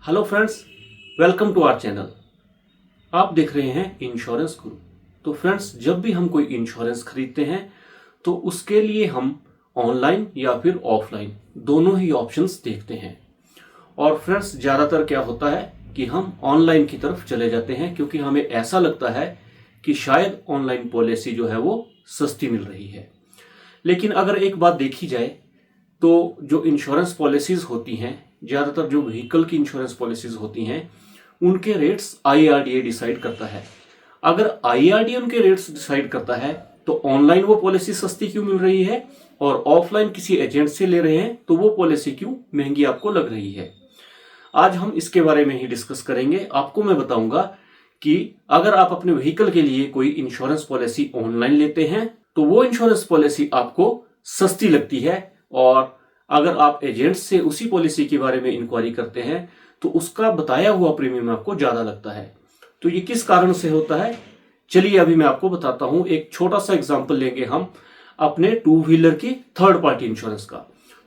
Hello friends, welcome to our channel. आप देख रहे हैं इंश्योरेंस गुरु। तो फ्रेंड्स, जब भी हम कोई इंश्योरेंस खरीदते हैं तो उसके लिए हम ऑनलाइन या फिर ऑफलाइन दोनों ही ऑप्शंस देखते हैं। और फ्रेंड्स, ज़्यादातर क्या होता है कि हम ऑनलाइन की तरफ चले जाते हैं क्योंकि हमें ऐसा लगता है कि शायद ऑनलाइन पॉलिसी जो है वो सस्ती मिल रही है। लेकिन अगर एक बात देखी जाए तो जो इंश्योरेंस पॉलिसीज़ होती हैं, ज़्यादातर जो व्हीकल की इंश्योरेंस पॉलिसीज़ होती हैं, उनके रेट्स IRDA डिसाइड करता है। अगर IRDA उनके रेट्स डिसाइड करता है तो ऑनलाइन वो पॉलिसी सस्ती क्यों मिल रही है और ऑफलाइन किसी एजेंट से ले रहे हैं तो वो पॉलिसी क्यों महंगी आपको लग रही है। आज हम इसके बारे में ही डिस्कस करेंगे। आपको मैं बताऊंगा कि अगर आप अपने व्हीकल के लिए कोई इंश्योरेंस पॉलिसी ऑनलाइन लेते हैं तो वो इंश्योरेंस पॉलिसी आपको सस्ती लगती है, और अगर आप एजेंट से उसी पॉलिसी के बारे में इंक्वायरी करते हैं तो उसका बताया हुआ प्रीमियम आपको ज्यादा लगता है। तो ये किस कारण से होता है, चलिए अभी मैं आपको बताता हूं। एक छोटा सा एग्जांपल लेंगे हम अपने टू व्हीलर की थर्ड पार्टी इंश्योरेंस का।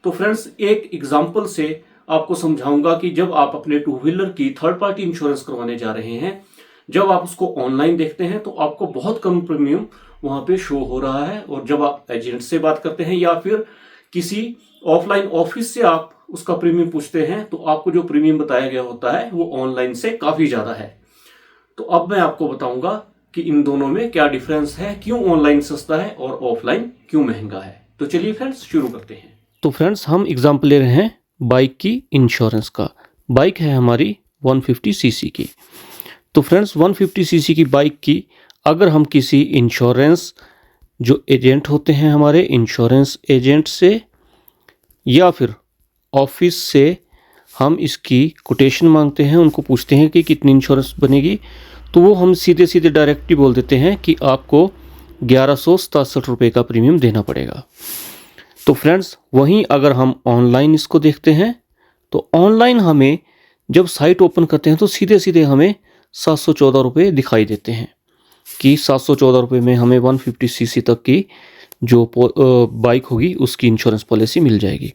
तो फ्रेंड्स, एक एग्जांपल से आपको समझाऊंगा कि जब आप अपने टू व्हीलर की थर्ड पार्टी इंश्योरेंस करवाने जा रहे हैं, जब आप उसको ऑनलाइन देखते हैं तो आपको बहुत कम प्रीमियम वहां पे शो हो रहा है, और जब आप एजेंट से बात करते हैं या फिर किसी ऑफलाइन ऑफिस से आप उसका प्रीमियम पूछते हैं तो आपको जो प्रीमियम बताया गया होता है वो ऑनलाइन से काफी ज्यादा है। तो अब मैं आपको बताऊंगा कि इन दोनों में क्या डिफरेंस है, क्यों ऑनलाइन सस्ता है और ऑफलाइन क्यों महंगा है। तो चलिए फ्रेंड्स, शुरू करते हैं। तो फ्रेंड्स, हम एग्जांपल ले रहे हैं बाइक की इंश्योरेंस का। बाइक है हमारी 150 सीसी की। तो फ्रेंड्स, 150 सीसी की बाइक की अगर हम किसी इंश्योरेंस जो एजेंट होते हैं हमारे इंश्योरेंस एजेंट से या फिर ऑफिस से हम इसकी कोटेशन मांगते हैं, उनको पूछते हैं कि कितनी इंश्योरेंस बनेगी, तो वो हम सीधे सीधे डायरेक्टली बोल देते हैं कि आपको 1167 रुपये का प्रीमियम देना पड़ेगा। तो फ्रेंड्स, वहीं अगर हम ऑनलाइन इसको देखते हैं तो ऑनलाइन हमें जब साइट ओपन करते हैं तो सीधे सीधे हमें 714 रुपये दिखाई देते हैं कि 714 रुपये में हमें 150 सीसी तक की जो बाइक होगी उसकी इंश्योरेंस पॉलिसी मिल जाएगी।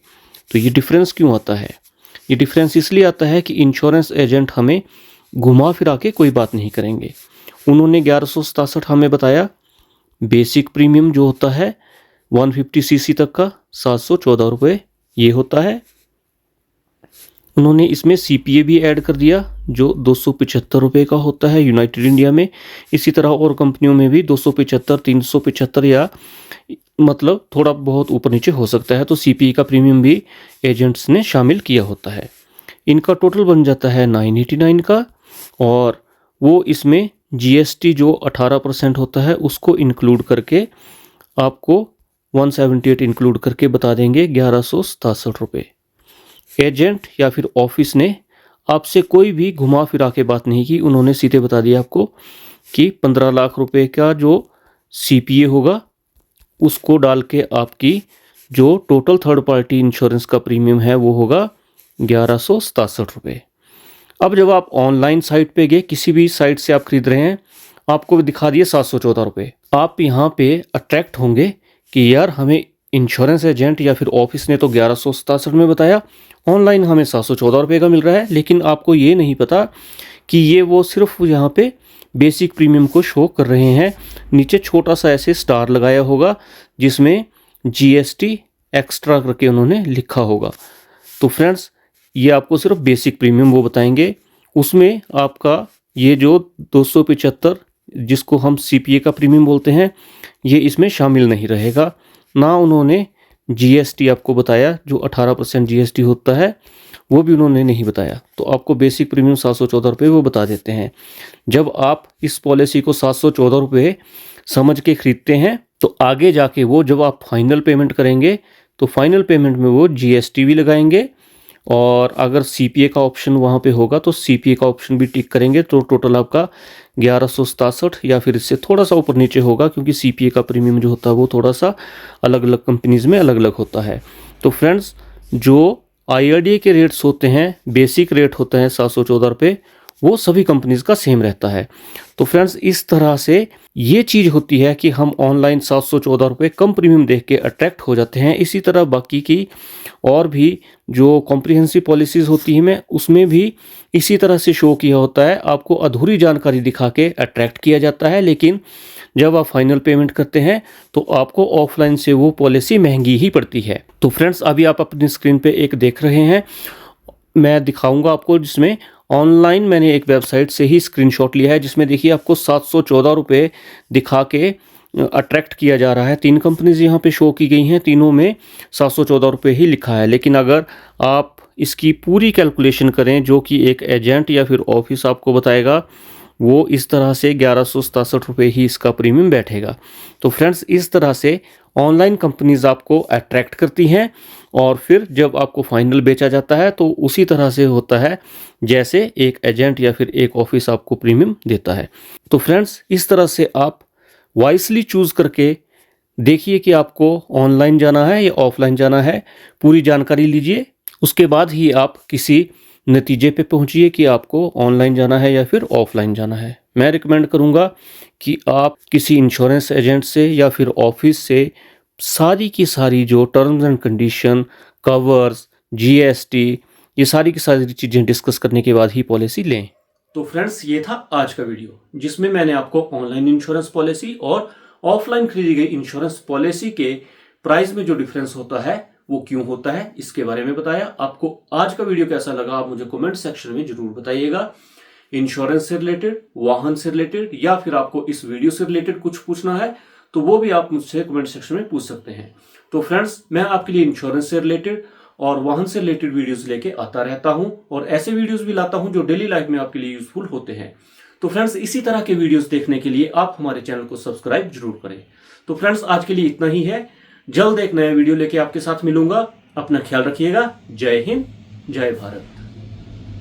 तो ये डिफरेंस क्यों आता है? ये डिफरेंस इसलिए आता है कि इंश्योरेंस एजेंट हमें घुमा फिरा के कोई बात नहीं करेंगे। उन्होंने 1167 हमें बताया, बेसिक प्रीमियम जो होता है 150 सीसी तक का 714 रुपये ये होता है। उन्होंने इसमें CPA भी ऐड कर दिया जो 275 रुपये का होता है यूनाइटेड इंडिया में। इसी तरह और कंपनियों में भी 275, 375 या मतलब थोड़ा बहुत ऊपर नीचे हो सकता है। तो CPA का प्रीमियम भी एजेंट्स ने शामिल किया होता है। इनका टोटल बन जाता है 989 का, और वो इसमें GST जो 18% होता है उसको इंक्लूड करके आपको 178 इंक्लूड करके बता देंगे 1167 रुपये। एजेंट या फिर ऑफिस ने आपसे कोई भी घुमा फिरा के बात नहीं की। उन्होंने सीधे बता दिया आपको कि 15 लाख रुपए का जो CPA होगा उसको डाल के आपकी जो टोटल थर्ड पार्टी इंश्योरेंस का प्रीमियम है वो होगा 1167 रुपये। अब जब आप ऑनलाइन साइट पे गए, किसी भी साइट से आप खरीद रहे हैं, आपको दिखा दिए 714 रुपये। आप यहाँ पे अट्रैक्ट होंगे कि यार हमें इंश्योरेंस एजेंट या फिर ऑफिस ने तो 1167 में बताया, ऑनलाइन हमें 714 रुपये का मिल रहा है। लेकिन आपको ये नहीं पता कि ये वो सिर्फ यहाँ पे बेसिक प्रीमियम को शो कर रहे हैं। नीचे छोटा सा ऐसे स्टार लगाया होगा जिसमें GST एक्स्ट्रा करके उन्होंने लिखा होगा। तो फ्रेंड्स, ये आपको सिर्फ बेसिक प्रीमियम वो बताएंगे। उसमें आपका ये जो 275 जिसको हम CPA का प्रीमियम बोलते हैं ये इसमें शामिल नहीं रहेगा। ना उन्होंने GST आपको बताया, जो 18% GST होता है वो भी उन्होंने नहीं बताया। तो आपको बेसिक प्रीमियम 714 रुपये वो बता देते हैं। जब आप इस पॉलिसी को 714 रुपये समझ के खरीदते हैं तो आगे जाके वो जब आप फाइनल पेमेंट करेंगे तो फाइनल पेमेंट में वो GST भी लगाएंगे, और अगर CPA का ऑप्शन वहाँ पे होगा तो CPA का ऑप्शन भी टिक करेंगे। तो टोटल आपका 1167 या फिर इससे थोड़ा सा ऊपर नीचे होगा, क्योंकि CPA का प्रीमियम जो होता है वो थोड़ा सा अलग अलग कंपनीज़ में अलग अलग होता है। तो फ्रेंड्स, जो IRDA के रेट्स होते हैं, बेसिक रेट होता है 714 रुपये, वो सभी कंपनीज का सेम रहता है। तो फ्रेंड्स इस तरह से ये चीज़ होती है कि हम ऑनलाइन 714 रुपये कम प्रीमियम देख के अट्रैक्ट हो जाते हैं। इसी तरह बाकी की और भी जो कॉम्प्रिहेंसिव पॉलिसीज़ होती हैं उसमें भी इसी तरह से शो किया होता है, आपको अधूरी जानकारी दिखा के अट्रैक्ट किया जाता है, लेकिन जब आप फाइनल पेमेंट करते हैं तो आपको ऑफलाइन से वो पॉलिसी महंगी ही पड़ती है। तो फ्रेंड्स अभी आप अपनी स्क्रीन पे एक देख रहे हैं, मैं दिखाऊंगा आपको, जिसमें ऑनलाइन मैंने एक वेबसाइट से ही स्क्रीनशॉट लिया है, जिसमें देखिए आपको 714 रुपये दिखा के अट्रैक्ट किया जा रहा है। 3 कंपनीज यहाँ पे शो की गई हैं, तीनों में 714 रुपये ही लिखा है। लेकिन अगर आप इसकी पूरी कैलकुलेशन करें जो कि एक एजेंट या फिर ऑफिस आपको बताएगा, वो इस तरह से 1167 रुपये ही इसका प्रीमियम बैठेगा। तो फ्रेंड्स इस तरह से ऑनलाइन कंपनीज आपको अट्रैक्ट करती हैं और फिर जब आपको फाइनल बेचा जाता है तो उसी तरह से होता है जैसे एक एजेंट या फिर एक ऑफिस आपको प्रीमियम देता है। तो फ्रेंड्स इस तरह से आप वाइसली चूज़ करके देखिए कि आपको ऑनलाइन जाना है या ऑफलाइन जाना है, पूरी जानकारी लीजिए, उसके बाद ही आप किसी नतीजे पे पहुंचिए कि आपको ऑनलाइन जाना है या फिर ऑफलाइन जाना है। मैं रिकमेंड करूंगा कि आप किसी इंश्योरेंस एजेंट से या फिर ऑफिस से सारी की सारी जो terms and condition, covers, GST, ये सारी की सारी चीज़ें डिस्कस करने के बाद ही पॉलिसी लें। तो फ्रेंड्स ये था आज का वीडियो, जिसमें मैंने आपको ऑनलाइन इंश्योरेंस पॉलिसी और ऑफलाइन खरीदी गई इंश्योरेंस पॉलिसी के प्राइस में जो डिफरेंस होता है वो क्यों होता है इसके बारे में बताया। आपको आज का वीडियो कैसा लगा आप मुझे कमेंट सेक्शन में जरूर बताइएगा। इंश्योरेंस से रिलेटेड, वाहन से रिलेटेड, या फिर आपको इस वीडियो से रिलेटेड कुछ पूछना है तो वो भी आप मुझसे कमेंट सेक्शन में पूछ सकते हैं। तो फ्रेंड्स मैं आपके लिए इंश्योरेंस से रिलेटेड और वाहन से रिलेटेड वीडियोस लेके आता रहता हूं और ऐसे वीडियोस भी लाता हूं जो डेली लाइफ में आपके लिए यूजफुल होते हैं। तो फ्रेंड्स इसी तरह के वीडियोस देखने के लिए आप हमारे चैनल को सब्सक्राइब जरूर करें। तो फ्रेंड्स आज के लिए इतना ही है, जल्द एक नया वीडियो लेके आपके साथ मिलूंगा। अपना ख्याल रखिएगा। जय हिंद, जय भारत।